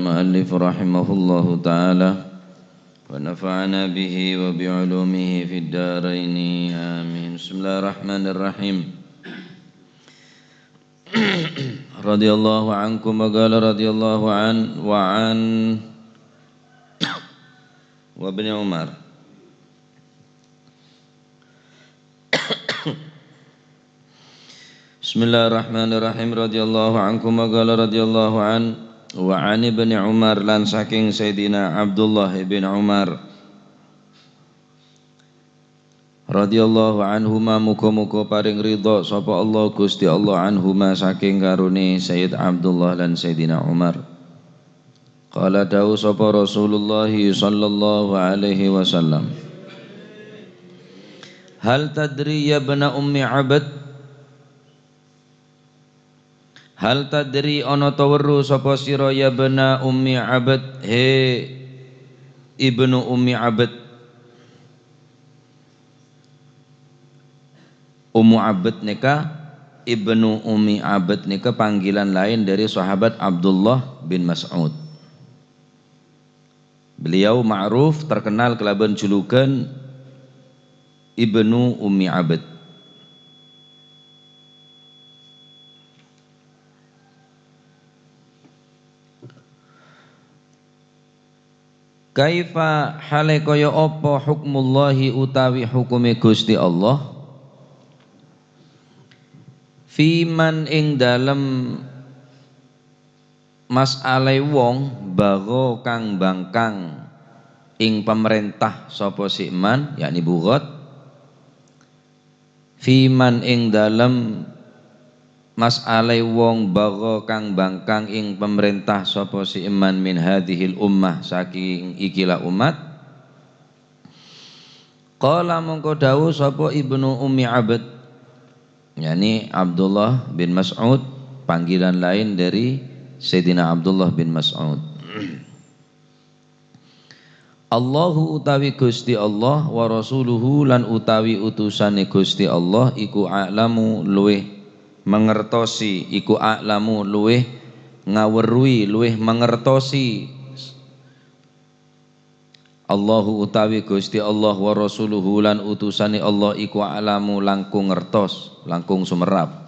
المؤلف رحمه الله تعالى ونفعنا به وبعلومه في الدارين آمين. بسم الله الرحمن الرحيم. رضي الله عنكم وقال رضي الله عن وعن وابن عمر. Bismillahirrahmanirrahim. Radhiyallahu ankum wa qala radhiyallahu an wa an ibn Umar lan saking Sayyidina Abdullah ibn Umar radhiyallahu anhuma muga-muga paring ridha sapa Allah Gusti Allah anhuma saking karune Sayyid Abdullah lan Sayyidina Umar. Qala dawu sapa Rasulullah sallallahu alaihi wasallam, hal tadri ya bana ummi abad, hal tadri ana ta weruh sapa sira ya bana ummi abad, he ibnu ummi abad. Ummu abad nika ibnu ummi abad nika panggilan lain dari sahabat Abdullah bin Mas'ud. Beliau ma'ruf terkenal kelaban julukan ibnu ummi abad. Kaifa hale kaya apa hukmullahi utawi hukume Gusti Allah fiman ing dalem mas'alai wong bago kang bangkang ing pemerintah sapa si man yakni bughat, fiman ing dalem mas'alai wong bago kang bangkang ing pemerintah sapa si iman min hadhil ummah saking ikilah umat. Qala mongko dawuh sapa ibnu ummi abad yakni Abdullah bin Mas'ud, panggilan lain dari Sayyidina Abdullah bin Mas'ud. Allahu utawi Gusti Allah wa rasuluhu lan utawi utusane Gusti Allah iku a'lamu luweh mengertosi, iku a'lamu luweh ngaweruhi, luweh mengertosi. Allahu utawi Gusti Allah wa rasuluhu lan utusane Allah iku a'lamu langkung ngertos, langkung sumerap.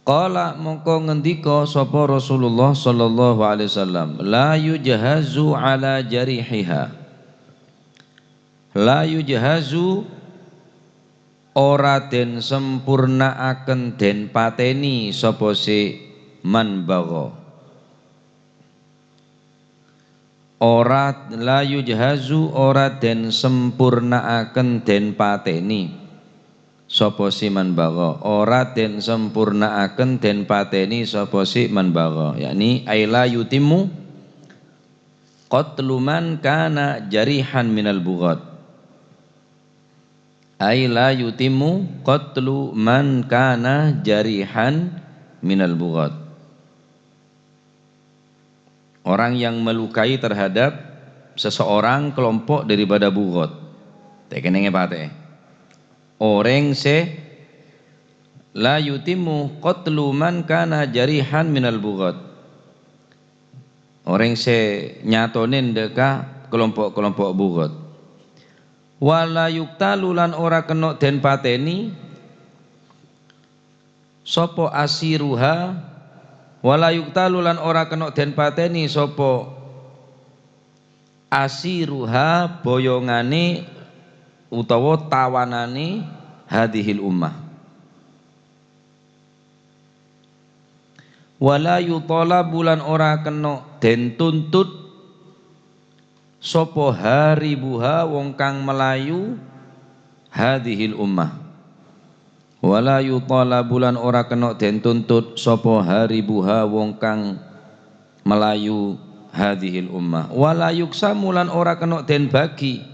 Qala mongko ngendika sapa Rasulullah sallallahu alaihi wasallam, la yujhazu ala jarihiha, la yujhazu ora den sempurnaaken den pateni sapa si man bagha, ora la yujhazu ora den sempurnaaken den pateni sapa si man bagha, ora den sempurnaaken den pateni sapa si man bagha, yakni aila yutimu qatlu man kana jarihan minal bughat, ay la yutimu qatlu man kana jarihan minal bughat. Orang yang melukai terhadap seseorang kelompok daripada bughat. Tekene ngepate. Orang se la yutimu qatlu man kana jarihan minal bughat. Orang se nyatonin deka kelompok-kelompok bughat. Wala yuktalu lan ora kena den pateni sapa asiruha, wala yuktalu lan ora kena den pateni sapa asiruha boyongane utawa tawanane hadhil ummah. Wala yutalabu lan ora kena den tuntut sapa haribuha wong kang melayu hadhil ummah. Wala yutalabu lan ora kena den tuntut sapa haribuha wong kang melayu hadhil ummah. Wala yuksamu lan ora kena den bagi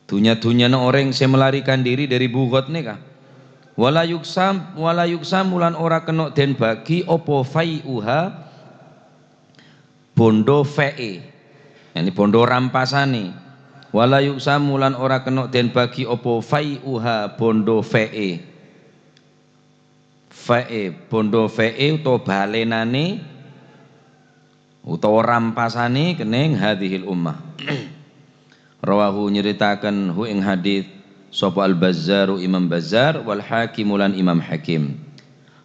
dunya-dunyane orang yang melarikan diri dari bughat nika. Wala yuksam lan ora kena den bagi apa fai'uha bondo fae, yani bondo rampasane. Wala yuksamu lan ora kena den bagi apa fai'uha bondo fae, fae bondo fae utawa balenane utawa rampasane kening hadhil ummah. Rawahu nyeritakan hu ing hadis sapa al-Bazzaru Imam Bazzar wal Hakim lan Imam Hakim.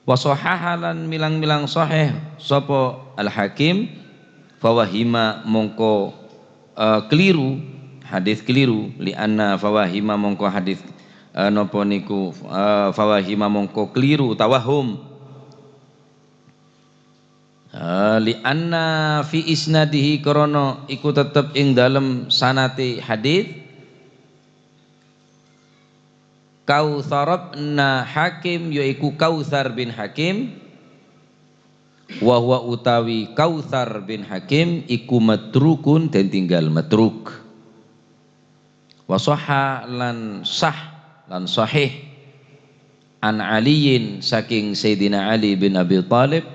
Wa sahahalan milang-milang sahih sapa al-Hakim fawahima mongko keliru hadis keliru li anna fawahima mongko hadis napa niku fawahima mongko keliru tawahum li anna fi isnadihi krana iku tetep ing dalem sanate hadis Kautsar bin Hakim yaiku Kautsar bin Hakim wa huwa utawi Kautsar bin Hakim iku matrukun den tinggal matruk wa sahha lan sah lan sahih an Aliyin saking Sayyidina Ali bin Abi Thalib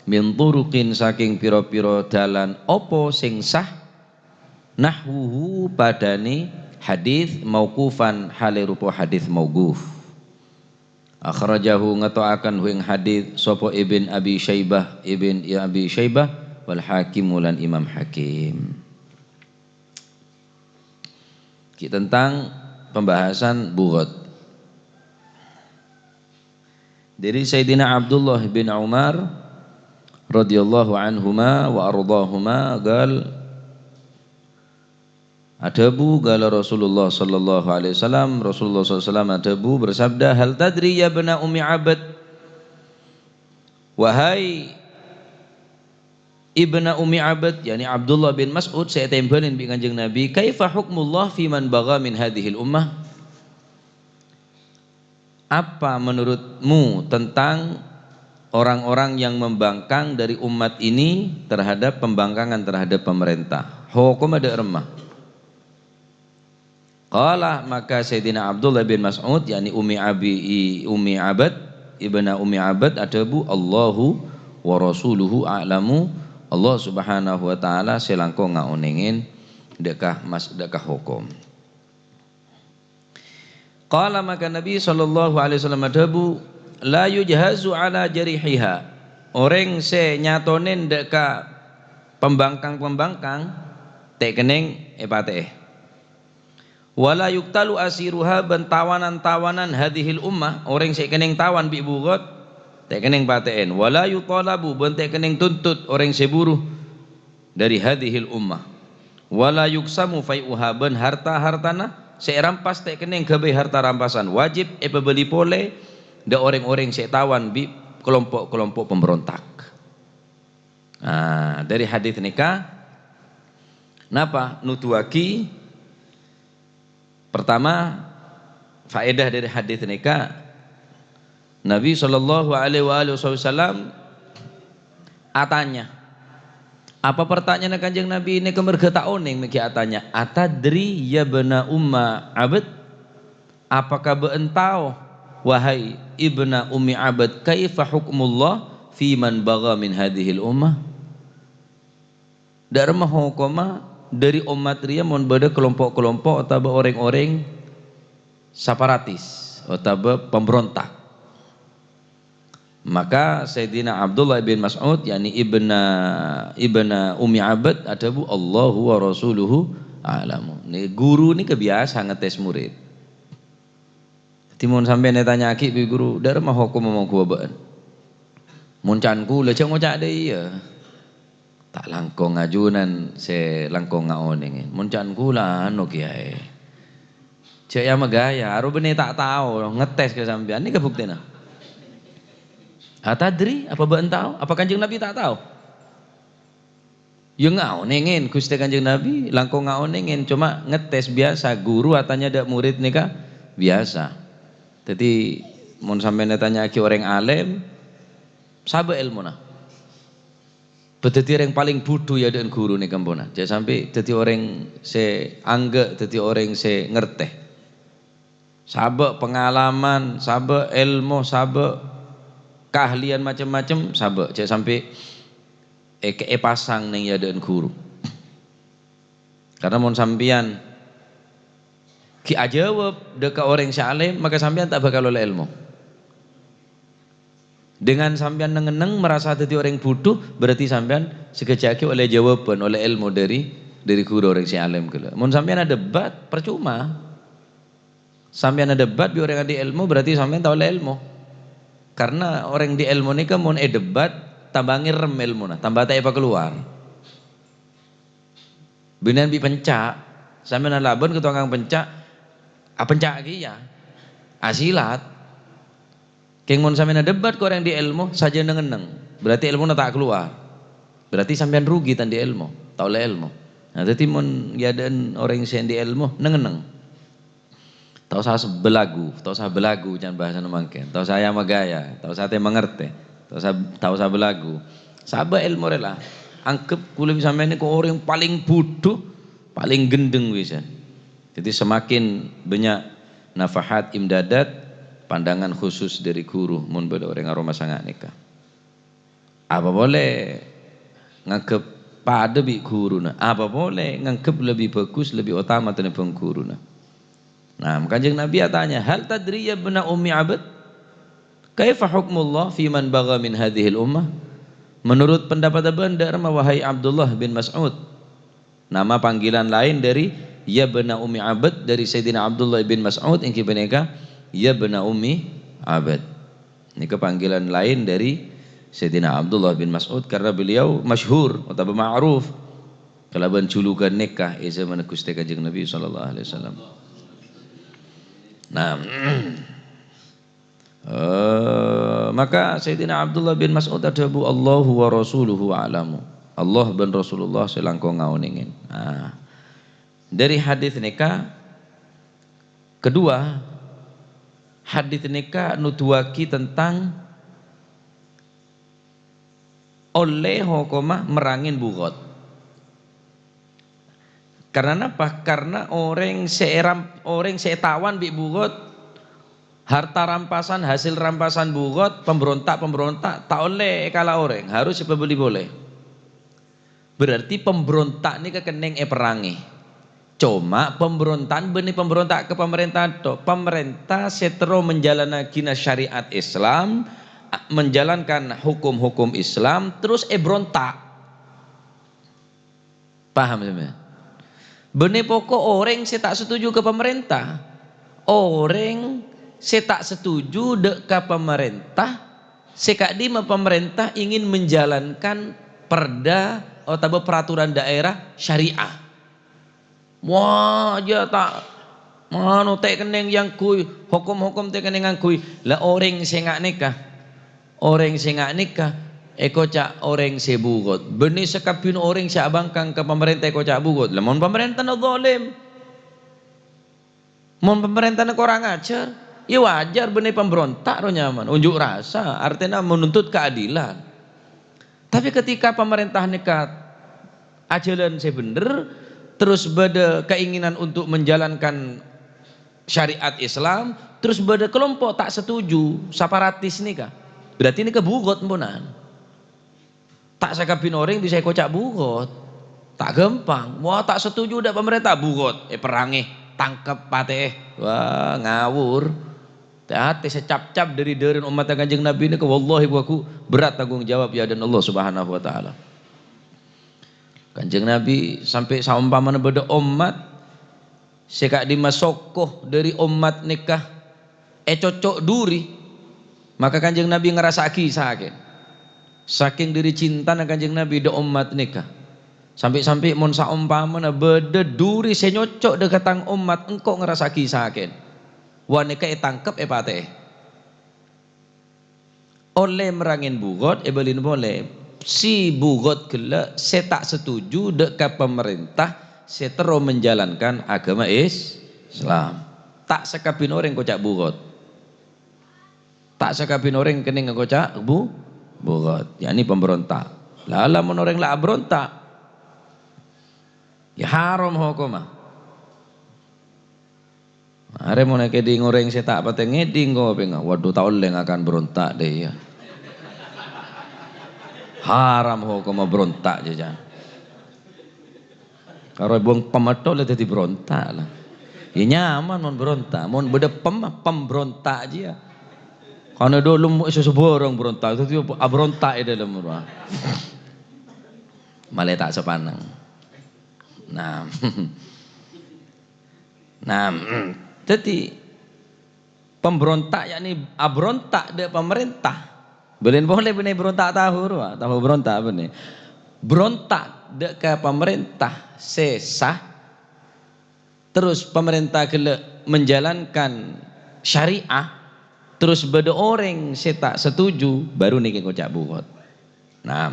min turuqin saking pira-pira dalan apa sing sah nahwuhu padane hadis mauqufan hale rupa hadis mauquf. Akhrajahu ngetoaken ing hadis sapa Ibn Abi Syaibah wal Hakim lan Imam Hakim. Tentang pembahasan bughat. Dari Sayyidina Abdullah bin Umar radhiyallahu anhuma wa ardahuma adabu gala Rasulullah sallallahu alaihi wasallam Rasulullah sallallahu adabu bersabda hal tadri ya bena Ummi Abad wahai ibna Ummi Abad yani Abdullah bin Mas'ud saya tembalin bi Kanjeng Nabi kaifa hukmullah fi man bagha min hadhil ummah apa menurutmu tentang orang-orang yang membangkang dari umat ini terhadap pembangkangan terhadap pemerintah hukum ada remah. Qala maka Sayyidina Abdullah bin Mas'ud yakni Ummi Abad ibna Ummi Abad adabu Allahu wa rasuluhu a'lamu Allah subhanahu wa ta'ala selangko ngaonengin dekah hukum. Qala maka Nabi sallallahu alaihi wasallam adabu la yujhazu ala jarihiha orang se nyatonen deka pembangkang tek kening epate wala yuktalu asiruha ben tawanan hadhil ummah orang sek kening tawan bi bugot tek kening pateen wala yutalabu ben tek kening tuntut orang seburuh dari hadhil ummah wala yuksamu fai'uha ben harta-hartana sek rampas tek kening gabe harta rampasan wajib beli pole da orang-orang sek tawan bi kelompok-kelompok pemberontak. Nah, dari hadis nikah napa nutuaki pertama faedah dari hadis nikah Nabi sallallahu alaihi wasallam atanya apa pertanyaan Kanjeng Nabi ini kemergeta oning miki atanya atadri ya bena Umma Abad apakah beentau wahai ibna Ummi Abad kaifa hukmullah fi man bagha min hadhil ummah darma hukuma dari umat ria mon beda kelompok-kelompok atau orang-orang separatis atau pemberontak maka Sayyidina Abdullah bin Mas'ud yakni ibna Ummi Abad adabu Allahu wa rasuluhu a'lamu ini guru ini kebiasa ngetes murid timun sampai netanya aki bi guru darma hukum mau kuabaan muncanku lecek ngocak deh iya tak langkong ngajunan se langkong ngaoneng muncanku lah anu kiai cek ya megaya aru bene tak tahu ngetes ke sampean ini kebuktian atadri apa ben tahu apa Kanjeng Nabi tak tahu ya ngaonengin Gusti Kanjeng Nabi langkong ngaonengin cuma ngetes biasa guru atanya ada murid nika biasa jadi mun sampeyan tanya ki orang alim sabe ilmuna Dadi orang paling bodoh ya dengan guru nih kampuna. Jangan sampai jadi orang se angge, jadi orang se ngerteh. Sabek pengalaman, sabek ilmu, sabek keahlian macam-macam, sabek. Jangan sampai pasang nih ya dengan guru. Karena mau sampian ki ajawab dekat orang se alim, maka sampian tak bakal oleh ilmu. Dengan sampean nengeneng merasa dadi orang bodoh, berarti sampean sekejaki oleh jawaban, oleh ilmu dari guru orang si alim kula. Mun sampean ada debat percuma. Sampean ada debat bi orang ada ilmu berarti sampean tahu oleh ilmu. Karena orang di ilmu ni kan mun debat tambah ngirem ilmu nah, tambah tak apa keluar. Binan bi pencak, sampean laban ke tukang pencak, pencak lagi ya. Asilat. Keng mun sampean debat ke orang di ilmu saja nengeneng, berarti ilmu tak keluar. Berarti sampean rugi tan di ilmu, tak oleh ilmu. Nah, dadi mun yadaan orang yang di ilmu nengeneng. Tak usah belagu jangan bahasa mangken. Tak usah magaya, tak usah mengerti, tak usah belagu. Sabah ilmu rela. Anggap kulim sampean ni orang paling bodoh, paling gendeng bisa. Jadi semakin banyak nafahat imdadat pandangan khusus dari guru mun pada orang aroma sangat nikah. Apa boleh ngangkep pada bi guru na? Apa boleh ngangkep lebih bagus, lebih utama tanpa guru na? Nah, Kanjeng Nabi tanya, hal tadri ya bena ummi abad? Kaifa hukmullah fi man bagha min hadhil ummah? Menurut pendapat Anda, wahai Abdullah bin Mas'ud, nama panggilan lain dari ya bena ummi abad dari Sayyidina Abdullah bin Mas'ud yang kibaneka ya bena ummi abad. Ini kepanggilan lain dari Sayyidina Abdullah bin Mas'ud karena beliau masyhur atau ma'ruf kalaban julukan nikah zaman Gusti Kanjeng Nabi sallallahu alaihi wasallam. Nah, maka Sayyidina Abdullah bin Mas'ud adabu Allahu wa rasuluhu a'lamu. Allah dan Rasulullah selangkau ngauningin. Nah, dari hadis nikah kedua, hadis nikah nutuaki tentang oleh hukumah merangin bugot. Karena apa? Karena orang setawan bi bugot, harta rampasan, hasil rampasan bugot, pemberontak tak oleh kalah orang, harus beli boleh. Berarti pemberontak ini kekeneng perangi. Cuma pemberontakan benih pemberontak ke pemerintah to. Pemerintah setero menjalankan syariat Islam, menjalankan hukum-hukum Islam, terus berontak. Paham sebenarnya? Benih pokok orang saya tak setuju ke pemerintah. Orang saya tak setuju ke pemerintah. Sekadima pemerintah ingin menjalankan perda atau peraturan daerah syariah. Wah aja tak mano tek keneng yang kui hukum-hukum tek keneng yang kui lah orang saya ngak nikah eko cak orang saya bugot benih sekapin orang saya abangkang ke pemerintah eko cak bugot lah mon pemerintah na zalim mon pemerintah na kurang ajar ya wajar benih pemberontak ro nyaman unjuk rasa artinya menuntut keadilan. Tapi ketika pemerintah nikah ajalan saya bener terus bada keinginan untuk menjalankan syariat Islam, terus bada kelompok tak setuju, separatis nikah. Berarti ini kebugot mpunan. Tak sakapin orang bisa kocak bugot. Tak gampang. Wah tak setuju dak pemerintah bugot. Perangi, tangkep pateh. Wah ngawur. Hati secap-cap dari umat Kanjeng Nabi ini ke wallahi waku berat tanggung jawab ya dan Allah Subhanahu wa taala. Kanjeng Nabi sampai saumpamana beda umat sekak dimasokoh dari umat nikah cocok duri maka Kanjeng Nabi ngerasa kisah saking diri cinta na Kanjeng Nabi de umat nikah sampai mon saumpamana beda duri senyocok dekatang umat engkau ngerasa kisah wanita tangkep pateh oleh merangin bugot belin boleh si bugot gela saya tak setuju dekat pemerintah saya terus menjalankan agama Islam tak sekapin orang kocak bugot tak sekapin orang kening kocak bugot yakni pemberontak lala mun orang lah berontak ya haram hukumah. Are mau nak keding orang saya tak pateng ngeding kau pengen waduh tak oleh akan berontak deh ya. Haram hukum berontak jajan. Kalau buang pemeto lah jadi berontak lah. Ya nyaman mon berontak, mon beda pemberontak aja. Karena dulu mau seseorang berontak, itu berontak dalam rumah. Malah tak sepanang. Nah, nah, jadi pemberontak yakni berontak dari pemerintah. Boleh berontak tahu berontak apa nih? Berontak ke pemerintah sesah, terus pemerintah menjalankan syariah, terus beda orang saya tak setuju, baru nih kocak bugot. Nah,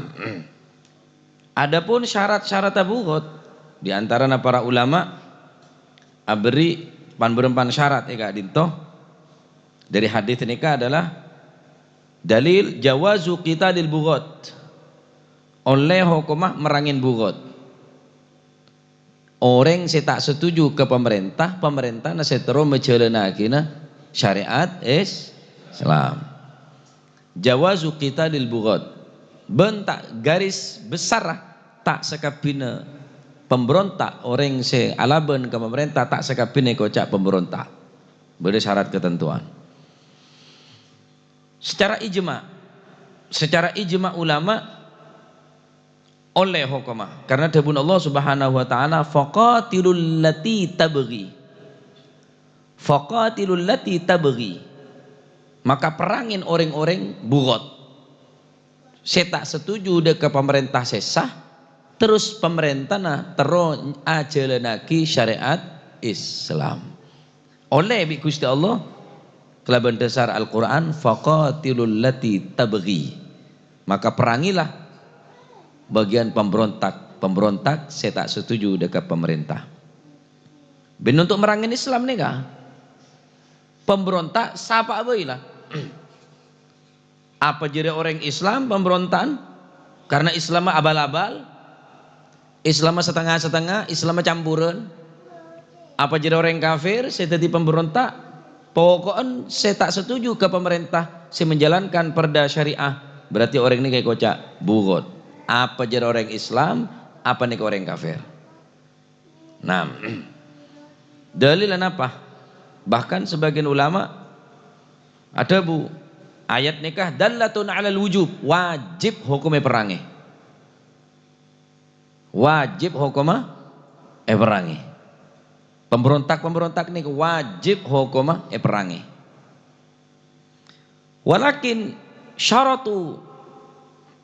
adapun syarat-syarat bugot di antara para ulama beri pan syarat dintoh dari hadis ini adalah dalil jawazu qitalil bugot, oleh hukumah merangin bugot. Orang saya tak setuju ke pemerintah na setero menjalankan syariat Islam. Jawazu qitalil bugot, bentak garis besar tak sekapina pemberontak orang se alaban ke pemerintah tak sekapina kocak pemberontak. Berdasyarat ketentuan. Secara ijma ulama oleh hukumah, karena dhabun Allah Subhanahu wa taala faqatilul lati tabghi, maka perangin orang-orang bugot. Saya tak setuju ke pemerintah sesah, terus pemerintah terus ajalanaki syariat Islam. Oleh bi Gusti Allah kelaban dasar Al-Qur'an faqatilul lati tabghi, maka perangilah bagian pemberontak saya tak setuju dekat pemerintah. Ben untuk merangin Islam nih kah? Pemberontak siapa lah? Apa jadi orang Islam pemberontakan? Karena Islam abal-abal, Islam setengah-setengah, Islam campuran. Apa jadi orang kafir saya jadi pemberontak? Pokoknya saya tak setuju ke pemerintah saya menjalankan perda syariah, berarti orang ini kayak kocak bugot. Apa jadi orang Islam, apa nih orang kafir. Nah, dalilan apa? Bahkan sebagian ulama ada ayat nikah dallatun alal wujub, wajib hukumnya perangi. Wajib hukumnya perangi. Pemberontak nih wajib hukumnya perangi. Walakin syaratu,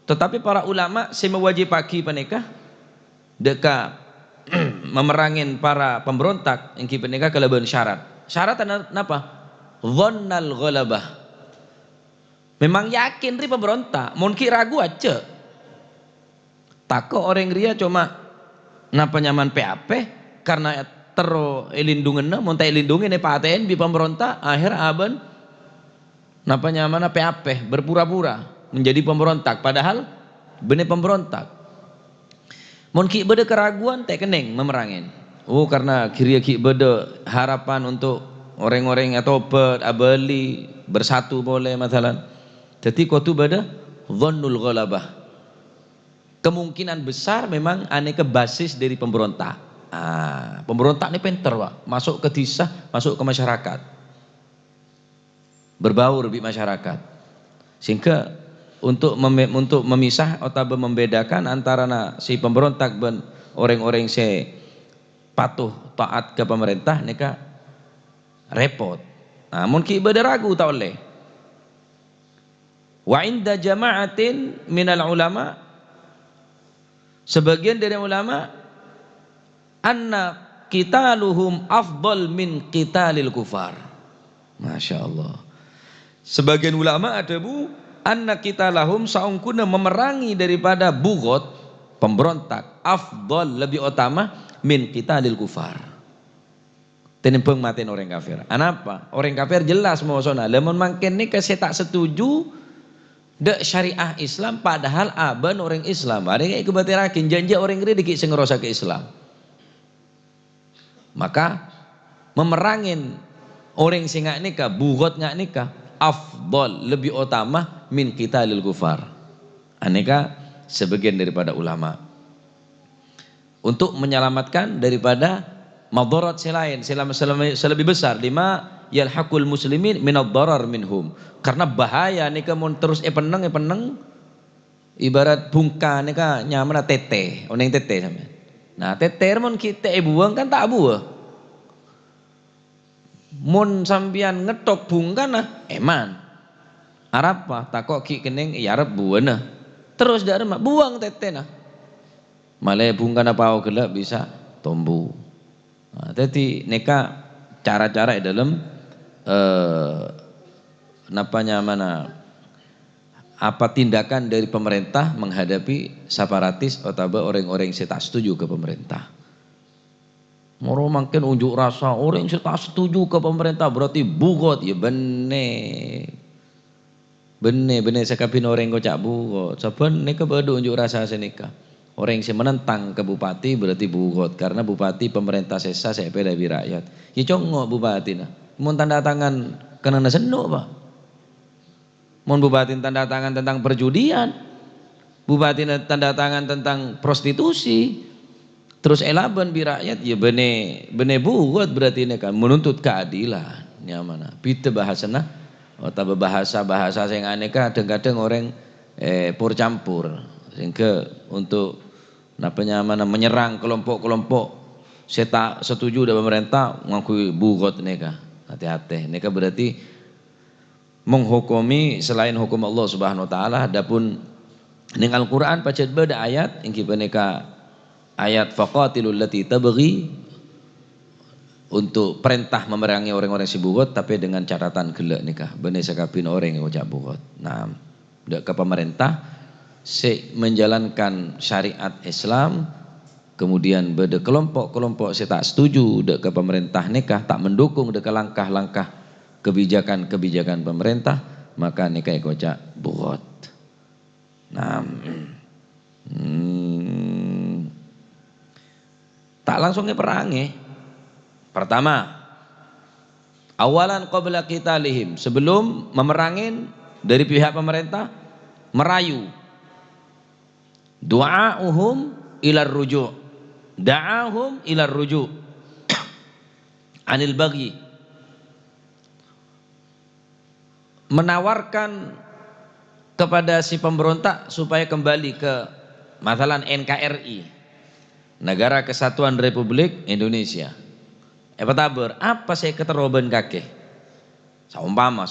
tetapi para ulama si mewajibaki panikah deka memerangin para pemberontak yang panikah kelebihan syarat. Syarat apa? Dhannal ghalabah. Memang yakin ri pemberontak, mungkin ragu aja. Tako orang ria cuma napa nyaman PAP karena tero elindungan monta elindungin PATN bi pemberontak akhir aben napa nyaman PAP berpura-pura menjadi pemberontak padahal bener pemberontak. Mungkin beda keraguan teh keneng memerangin. Oh karena kiri beda harapan untuk orang-orang atau abali bersatu boleh masalah. Jadi kau tu beda dhannul ghalabah. Kemungkinan besar memang aneka basis dari pemberontak. Pemberontak ini pinter Pak, masuk ke desa, masuk ke masyarakat, berbaur di masyarakat, sehingga untuk memisah atau membedakan antara si pemberontak dan orang-orang si patuh taat ke pemerintah neka repot. Mungkin beda ragu tak oleh. Wa inda jama'atin minal ulama, sebagian dari ulama anna qitaluhum afdal min qitalil kufar. Masya Allah. Sebagian ulama ada anna qitalahum saungkuna memerangi daripada bugot pemberontak afdal lebih utama min qitalil kufar. Tenimpeng matiin orang kafir. Anapa? Orang kafir jelas mau sona. Lemon mangken ni saya tak setuju de syariah Islam padahal aban orang Islam. Ada kayak kebatirakin janji orang ini dikit sengerosa ke Islam. Maka memerangin orang sing ngak nikah, bugot ngak nikah, afdal lebih utama min qitalil kufar. Aneka sebagian daripada ulama untuk menyelamatkan daripada madarat selain selebih besar. Lima yalhaqul muslimin minad darar minhum. Karena bahaya nika mun terus peneng ibarat bungka nika nyamana tete, oneng tete sampean. Nah, tete mun kita buang kan tak buah. Mun sampean ngetok bungka nah eman. Arab apa? Takok ki kening ya arep buana. Terus dak remah buang tete nah. Malah bungka apa gelap bisa tombu. Nah, jadi neka cara-cara dalam apa tindakan dari pemerintah menghadapi separatis atau orang-orang yang tak setuju ke pemerintah. Moro makin unjuk rasa orang yang tak setuju ke pemerintah berarti bugot ya bener sekapin orang kocak bugot. Saben nika bedo unjuk rasa senika. Orang yang menentang ke bupati berarti bugot karena bupati pemerintah sesa saya dari rakyat. Ya congok bupati nah. Mau tanda tangan kena senuk Pak. Mau bupati tanda tangan tentang perjudian. Bupati tanda tangan tentang prostitusi. Terus elaban bi rakyat ya bene bugot berarti ini kan menuntut keadilan. Ya mana? Pite bahasana atau bahasa yang aneh kadang-kadang orang pur campur sehingga untuk menyerang kelompok-kelompok saya tak setuju dengan pemerintah ngakui bugot neka. Hati-hati neka berarti menghukumi selain hukum Allah Subhanahu wa taala. Adapun ning Al-Qur'an pacet beda ayat ingki neka ayat faqatilul lati tabghi untuk perintah memerangi orang-orang si bugot tapi dengan catatan gelak nikah bener sakapin orang yang ucap bugot. Nah, dak ke pemerintah menjalankan syariat Islam kemudian beda kelompok-kelompok saya tak setuju dak ke pemerintah nikah tak mendukung dak ke langkah-langkah kebijakan pemerintah maka nikah kocak bugot. Nah, tak langsungnya perangi. Pertama, awalan qabla qitalihim, sebelum memerangin dari pihak pemerintah merayu. Du'auhum ilar ruju'. Da'ahum ilar ruju' anil baghi. Menawarkan kepada si pemberontak supaya kembali ke masalah NKRI, Negara Kesatuan Republik Indonesia. Apa saya keteroban kakek? Saumpama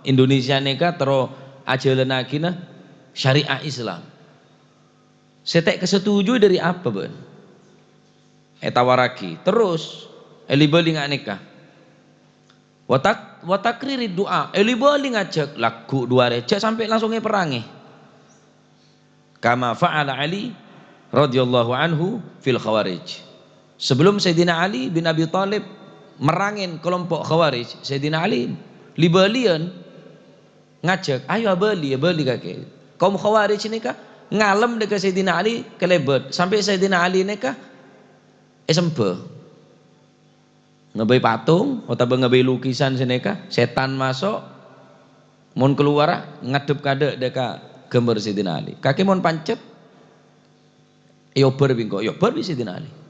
Indonesia neka tero ajalan akina syariah Islam. Saya tak kesetuju dari apa ben? Tawaraki. Terus elibali ngak neka. Watakriri doa. Elibali ngajak laku dua recek sampai langsungnya perangi. Kama fa'ala Ali radhiyallahu anhu fil khawarij. Sebelum Sayyidina Ali bin Abi Thalib merangin kelompok Khawarij, Sayyidina Ali libalian ngajak, ayo beli kakek. Kaum Khawarij ini kah ngalem dekat Sayyidina Ali kelebet sampai Sayyidina Ali ini kah sempe ngebay patung atau ngebay lukisan sini kah setan masuk mon keluar ngadep kade dekat gambar Sayyidina Ali. Kakek mon pancet yober bingko yober bi Sayyidina Ali.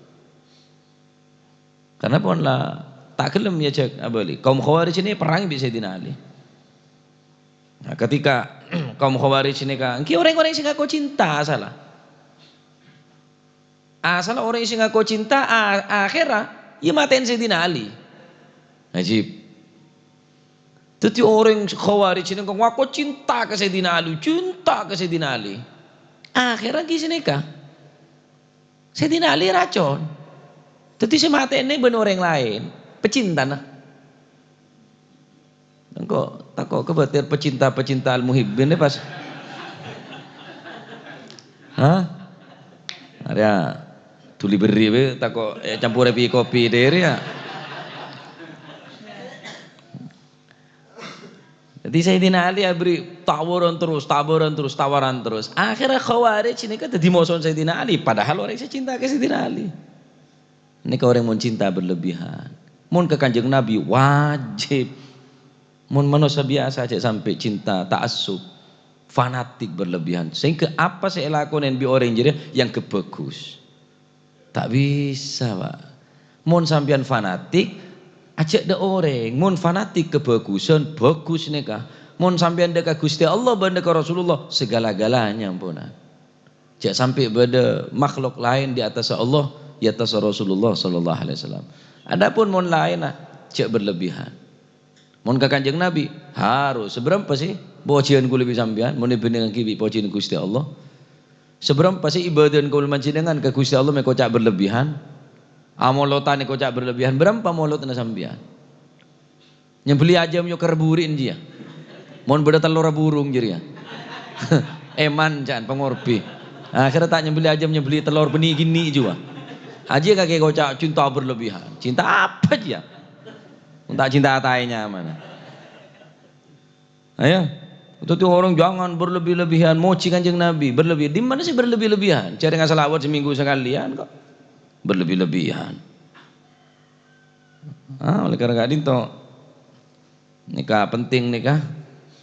Karena pun lah tak kelem ya cek abali. Kaum Khawarij ini perang bisa Sayyidina Ali. Nah, ketika kaum Khawarij ini kan, ki orang-orang sing ngaku cinta salah. Asal orang sing ngaku cinta akhirnya ia maten Sayyidina Ali. Najib. Jadi orang Khawarij ini kan ngaku cinta ke Sayyidina Ali, Akhirnya ki sini kah? Sayyidina Ali racun. Jadi si mati ini benar orang lain, pecinta nah. Engkau takut kebetir pecinta al-muhibbin ini pas. Hah? Ada tuli beri takut campur api kopi diri ya. Jadi Sayyidina Ali beri tawaran terus. Akhirnya Khawarij ini kan jadi musuh Sayyidina Ali, padahal orang cinta ke Sayyidina Ali. Ini kalau orang mau cinta berlebihan, mau ke kanjeng Nabi wajib, mau manusia biasa aja sampai cinta ta'assub, fanatik berlebihan. Sehingga apa saya lakukan bi orang jadi yang kebagus, tak bisa Pak. Mau sampean fanatik, Ajak de orang mun fanatik kebagusan bagus nikah. Mun sampean dekat Gusti Allah benda ke Rasulullah segala-galanya ampunan. Jak sampai pada makhluk lain di atas Allah, di atas Rasulullah sallallahu alaihi wasallam. Adapun mun lain cek berlebihan. Mun ka Kanjeng Nabi harus seberapa sih bocian kula lebih sampean mun dengan kibi bocian Gusti Allah. Seberapa sih ibadah kula manjenengan ke Gusti Allah me kocak berlebihan. Amolotan kocak berlebihan berapa molotna sampean? Nyembeli aja nyo kerburin dia. Mun beda telur burung jadi ya. Eman jan pengorbi. Akhirnya tak nyembeli aja nyembeli telur benih gini juga. Aja kakek kocak cinta berlebihan. Cinta apa dia? Entah cinta atainya mana. Ayo, itu orang jangan berlebih-lebihan. Moci Kanjeng Nabi berlebih. Di mana sih berlebih-lebihan? Cari nggak selawat seminggu sekalian kok. Berlebih-lebihan. Oleh karena itu nikah penting nikah.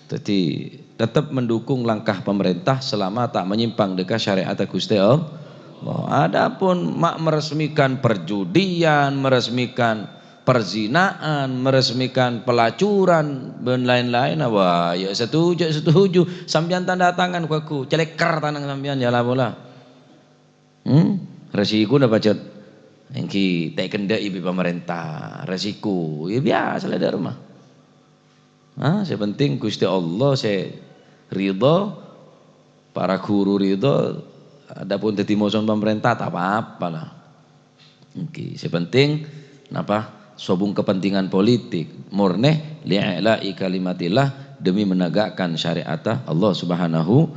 Jadi tetap mendukung langkah pemerintah selama tak menyimpang dekat syariat Gusti Allah. Adapun mak meresmikan perjudian, meresmikan perzinaan, meresmikan pelacuran dan lain-lain, wah ya setuju. Sampean tanda tangan ku celeker tangan sampean ya lah bola. Resiko dah bacot. Engki tak kendai ibu pemerintah, resiko ya biasa lah dari rumah. Saya penting Gusti Allah saya ridho, para guru ridho, adapun teti moson pemerintah tak apa-apa lah. Oke, saya penting napa sobung kepentingan politik murni li'la'i kalimatillah demi menegakkan syariat Allah Subhanahu.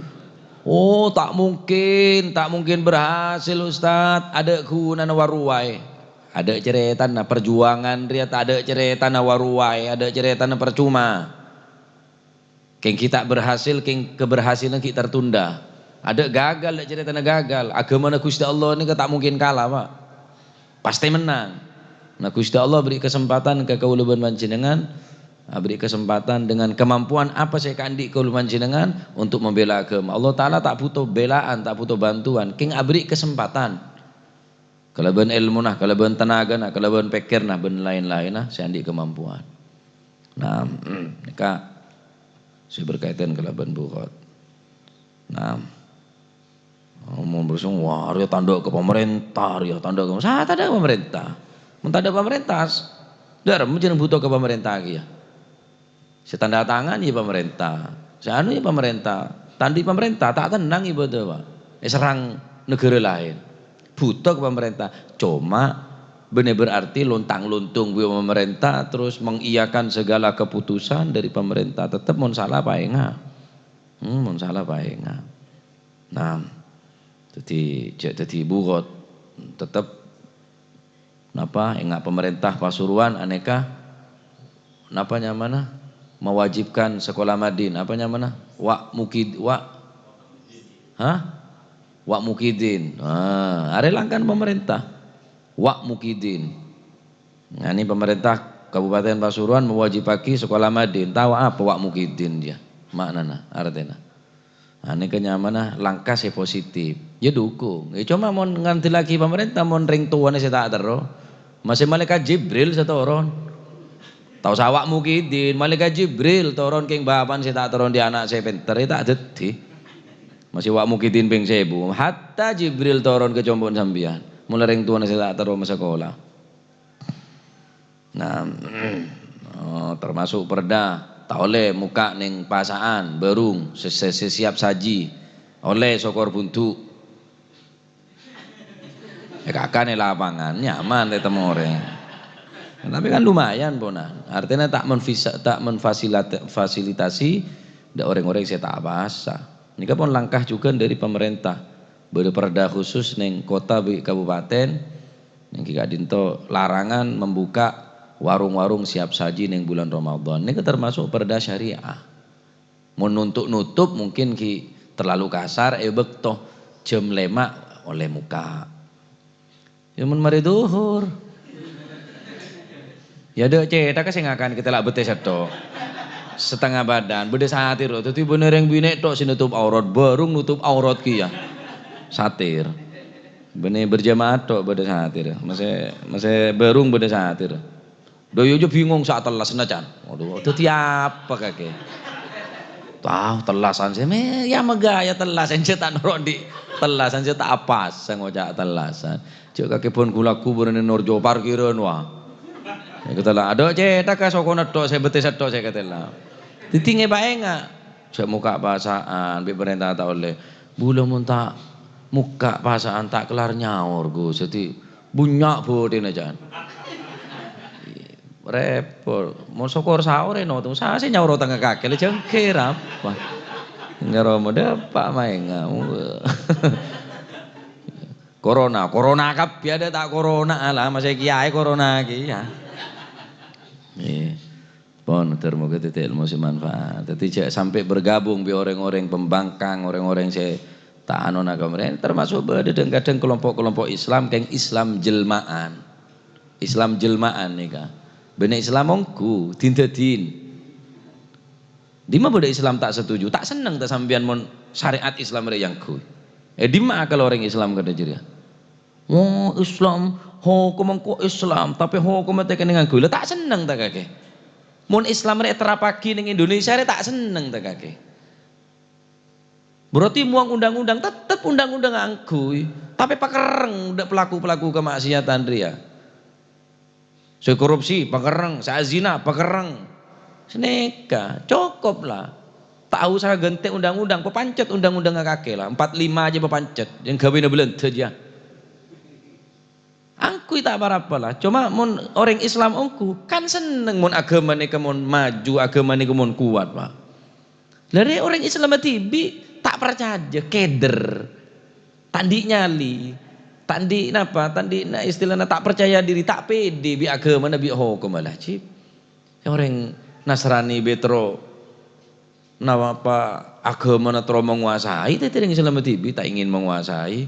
Tak mungkin berhasil Ustaz. Ada kunan waruai. Ada cerita na perjuangan dia, tak ada cerita na waruai, ada cerita na percuma. Keng kita berhasil, keng keberhasilan kita tertunda. Ada gagal, ada cerita na gagal. Agama na Gusti Allah ini tak mungkin kalah Pak. Pasti menang. Nah Gusti Allah beri kesempatan ke kauluban panjenengan, beri kesempatan dengan kemampuan apa saya kandi kauluban panjenengan untuk membela agama. Allah Ta'ala tak butuh belaan, tak butuh bantuan. Keng beri kesempatan. Kalaban ilmu nah, kalaban tenaga nah, kalaban pikir nah, ben lain-lain nah, saya andi kemampuan. Nah, nikah saya berkaitan kalaban bukhot. Nah, mau bersung wah, dia tanda ke pemerintah, dia tanda ke saya tanda ke pemerintah, mentanda pemerintah, dar jangan butuh ke pemerintah lagi ya. Saya tanda tangan ya pemerintah, saya anu ya pemerintah, tandi pemerintah tak tenang ibadah Pak, serang negara lain. Butuh ke pemerintah, cuma benar berarti lontang-luntung gue pemerintah terus mengiyakan segala keputusan dari pemerintah tetap mon salah pae nga. Mon salah pae nga. Nah, jadi bugot tetap napa enggak pemerintah Pasuruan aneka napa nyamana mewajibkan sekolah madin apa nyamana Wak Mukidin. Are langkan pemerintah. Wak Mukidin. Nah, ini pemerintah Kabupaten Pasuruan mewajibkan sekolah madin. Tahu apa Wak Mukidin dia? Maknana, artinya. Nah, ini kenyamanan langkah saya positif. Ya dukung. Ya cuma mau nganti lagi pemerintah mau ring tuane saya tak terus. Masih malaikat Jibril setoron. Tahu sawak Mukidin, malaikat Jibril toron king bapan saya tak toron di anak saya pinter itu tak dadi. Masih Wak Mukidin ping 1000. Hatta Jibril turun ke combon sambian. Mulai ring tuan saya tak taruh masa sekolah. Nah, termasuk perda. Tak oleh muka neng pasaan berung siap saji. Oleh sokor buntu. Kakak nih lapangan nyaman teh temore. Tapi kan lumayan ponan. Artinya tak memfasilitasi dak orang-orang saya tak bahasa. Ini pun langkah juga dari pemerintah berperda khusus neng kota kabupaten neng Kadinto larangan membuka warung-warung siap saji neng bulan Ramadan. Ini termasuk perda syariah. Mau nutup mungkin terlalu kasar bektoh jam 5 oleh muka. Ya mun mari duhur. Ya dek cetak sing akan kita lak betes setok. Setengah badan beda satir tapi bener yang binek tok si nutup aurat barung nutup aurat kia satir bener berjamaah tok beda satir masih barung beda satir Doyo aja bingung saat telas senajan. Waduh, dadi apa kake? Tahu telasan saya ya megaya telasan saya tak norok di telasan saya tak apa saya ngocak telasan. Cuk kake pun kula kubur Norjo parkiran wah. Ya kata lah, ada cetak ka sokona tok saya betes tok saya kata lah. Ditinge bae enggak. Saya muka pasaan, bi perintah tak oleh. Bula mun tak muka pasaan tak kelar nyaur Gus. Jadi bunyak bodene aja. Repot, mau sokor sahur no tuh saya sih nyaur tengah kaki le jengkir apa nyaro mode pak main corona kap ada tak corona lah masih kiai corona ki ya pon termoga titik ilmu si manfaat jadi sampai bergabung bi orang-orang pembangkang orang-orang saya tak anu agama termasuk kadang kelompok-kelompok Islam keng Islam jelmaan nih kah bener Islam ongku din di mana budak Islam tak setuju tak seneng tak sambian mon syariat Islam yang di mana kalau orang Islam kada jeria oh Islam hukum ko Islam tapi hukum tekan dengan gue tak seneng tak kake mon Islam rek terapaki ning Indonesia rek tak seneng tak kake berarti muang undang-undang tetep undang-undang angku tapi pakereng udah pelaku-pelaku kemaksiatan ria saya korupsi, pakereng, saya zina, pakereng. Seneka, cukup lah. Tak usah ganti undang-undang, pepancet undang-undang kakek lah. 45 aja pepancet, yang gawin belum saja. Angku tak apa-apa lah. Cuma mon orang Islam angku kan seneng mon agama ni kemon maju, agama ni kemon kuat pak. Dari orang Islam tibi tak percaya, keder, tandi nyali. Tandi napa tandi na istilahnya tak percaya diri tak pede bi agama nabi hukum lah cip orang Nasrani betro nama apa agama na tro menguasai tapi yang Islam tibi tak ingin menguasai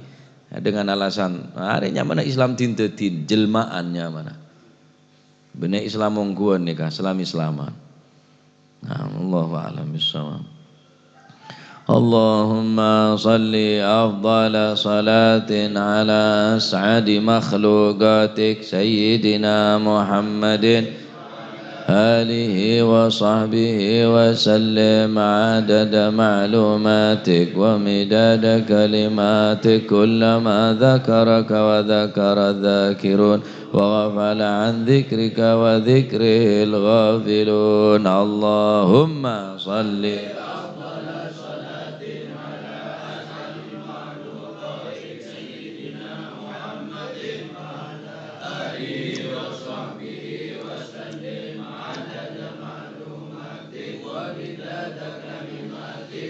dengan alasan harinya mana Islam tintetin jelmaannya mana bener Islam mongguan nih kah Islaman Allahu a'lam bissawab. اللهم صل أفضل صلاة على أسعد مخلوقاتك سيدنا محمد آله وصحبه وسلم عدد معلوماتك ومداد كلماتك كلما ذكرك وذكر الذاكرون وغفل عن ذكرك وذكره الغافلون اللهم صل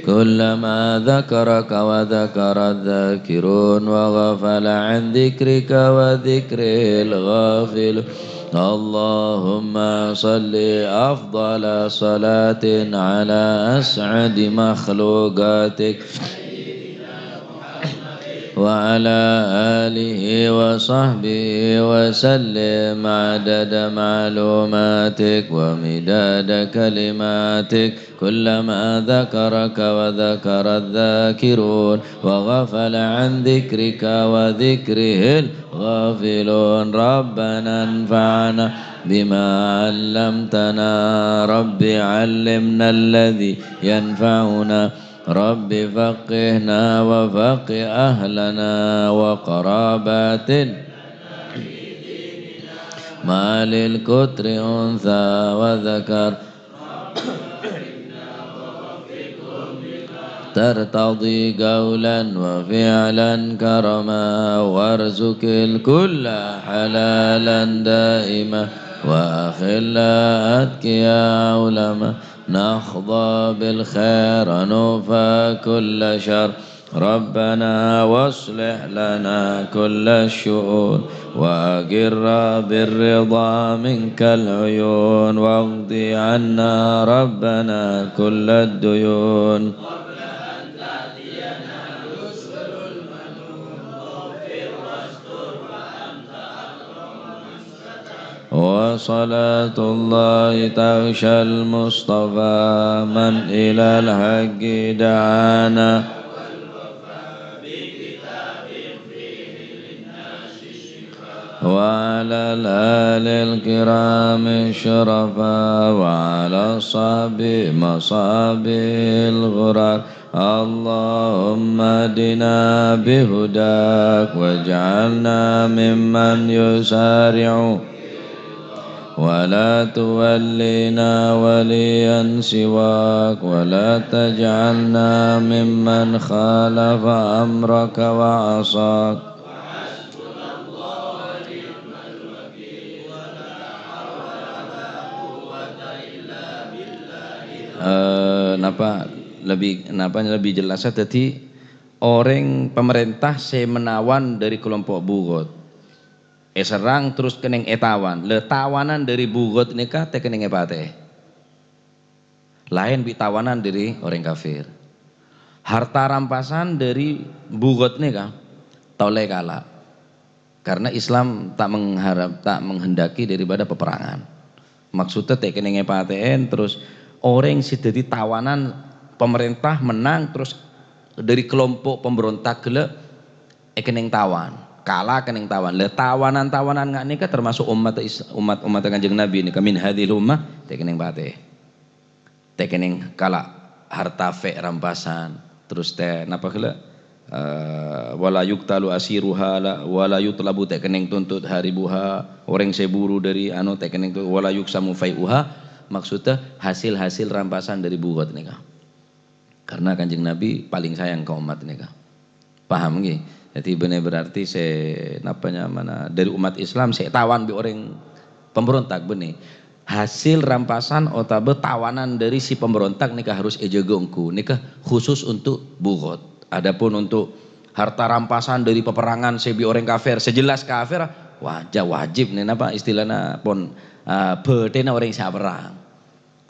كلما ذكرك وذكر الذاكرون وغفل عن ذكرك وذكره الغافل اللهم صل أفضل صلاة على أسعد مخلوقاتك وعلى آله وصحبه وسلم عدد معلوماتك ومداد كلماتك كلما ذكرك وذكر الذاكرون وغفل عن ذكرك وذكره الغافلون ربنا انفعنا بما علمتنا رب علمنا الذي ينفعنا رب فقهنا وفقه أهلنا وقرابات ما للكتر أنثى وذكر ترتضي قولا وفعلا كرما وارزق الكل حلالا دائما وأخلاءتك يا علماء نخضى بالخير نوفى كل شر ربنا واصلح لنا كل الشؤون وأقر بالرضا منك العيون واقضي عنا ربنا كل الديون وصلاة الله تغشى المصطفى من إلى الحق دعانا وعلى الآل الكرام الشرفاء وعلى الصحب مصاب الغرار اللهم اهدنا بهداك واجعلنا ممن يسارع ولا تولنا وليا سواك ولا تجعلنا ممن خالف أمرك وعصاك lebih jelasnya tadi orang pemerintah saya menawan dari kelompok bugot serang terus keneng etawan le tawanan dari bugot nikah te keneng epate lain tawanan dari orang kafir harta rampasan dari bugot nikah toleh kalah karena Islam tak menghendaki daripada peperangan maksudnya te keneng epaten terus orang sih jadi tawanan pemerintah menang terus dari kelompok pemberontak gele keneng tawan kalah keneng tawan le tawanan nggak nikah termasuk umat Kanjeng Nabi ini min hadhil ummah te keneng bate te keneng kalah harta fe rampasan terus te napa gele wala yuktalu asiruha wala yutlabu te keneng tuntut haribuha orang seburu dari anu te keneng tuntut wala yuksamu faiuha maksudnya hasil rampasan dari bugot nikah karena Kanjeng Nabi paling sayang ke umat nikah paham nggih jadi benar berarti dari umat Islam saya tawan bi orang pemberontak benih hasil rampasan otabe tawanan dari si pemberontak nikah harus ejegongku nikah khusus untuk bugot adapun untuk harta rampasan dari peperangan sebi orang kafir sejelas kafir wajib nih apa istilahnya pon bedena orang yang perang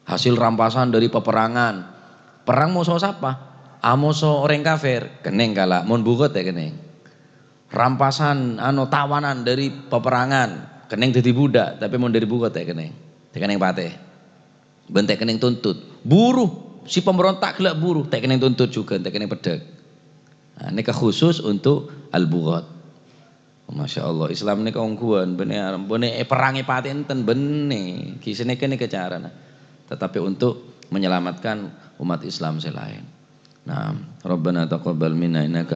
hasil rampasan dari peperangan perang musuh siapa musuh orang kafir keneng kala mun bugot ya keneng rampasan tawanan dari peperangan keneng jadi budak tapi mun dari bugot ya keneng pate bentek keneng tuntut buruh si pemberontak gelak buruh tek keneng tuntut juga tek keneng pedek nah, ini khusus untuk al-bugot. Masya Allah Islam ini keungguan bener perangi patenten bener kisahnya kene kecarana tetapi untuk menyelamatkan umat Islam selain nah Rabbana taqabbal minna innaka